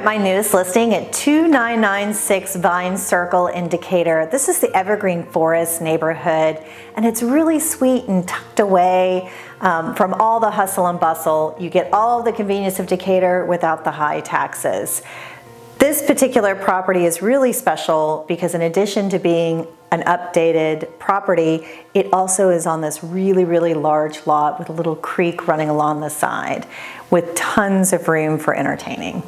at my newest listing at 2996 Vine Circle in Decatur. This is the Evergreen Forest neighborhood, and it's really sweet and tucked away from all the hustle and bustle. You get all of the convenience of Decatur without the high taxes. This particular property is really special because in addition to being an updated property, it also is on this really large lot with a little creek running along the side with tons of room for entertaining.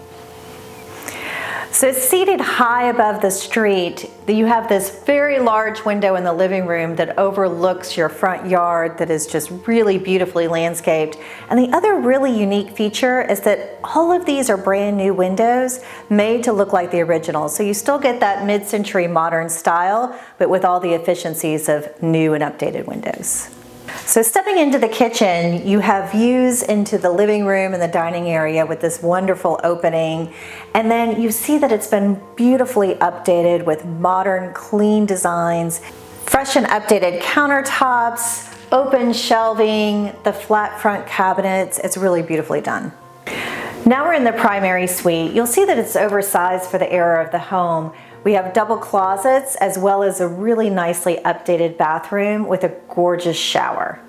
So it's seated high above the street. You have this very large window in the living room that overlooks your front yard that is just really beautifully landscaped. And the other really unique feature is that all of these are brand new windows made to look like the original. So you still get that mid-century modern style, but with all the efficiencies of new and updated windows. So stepping into the kitchen, you have views into the living room and the dining area with this wonderful opening. And then you see that it's been beautifully updated with modern, clean designs, fresh and updated countertops, open shelving, the flat front cabinets. It's really beautifully done. Now we're in the primary suite. You'll see that it's oversized for the era of the home. We have double closets as well as a really nicely updated bathroom with a gorgeous shower.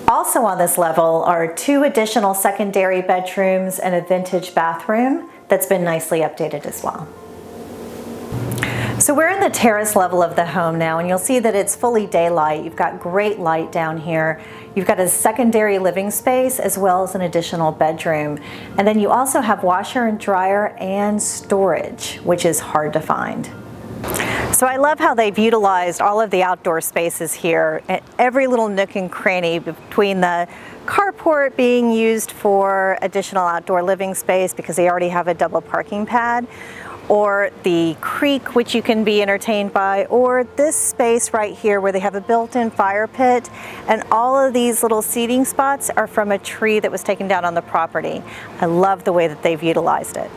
Also on this level are 2 additional secondary bedrooms and a vintage bathroom that's been nicely updated as well. So we're in the terrace level of the home now, and you'll see that it's fully daylight. You've got great light down here. You've got a secondary living space as well as an additional bedroom. And then you also have washer and dryer and storage, which is hard to find. So I love how they've utilized all of the outdoor spaces here at every little nook and cranny, between the carport being used for additional outdoor living space because they already have a double parking pad, or the creek, which you can be entertained by, or this space right here where they have a built-in fire pit, and all of these little seating spots are from a tree that was taken down on the property. I love the way that they've utilized it.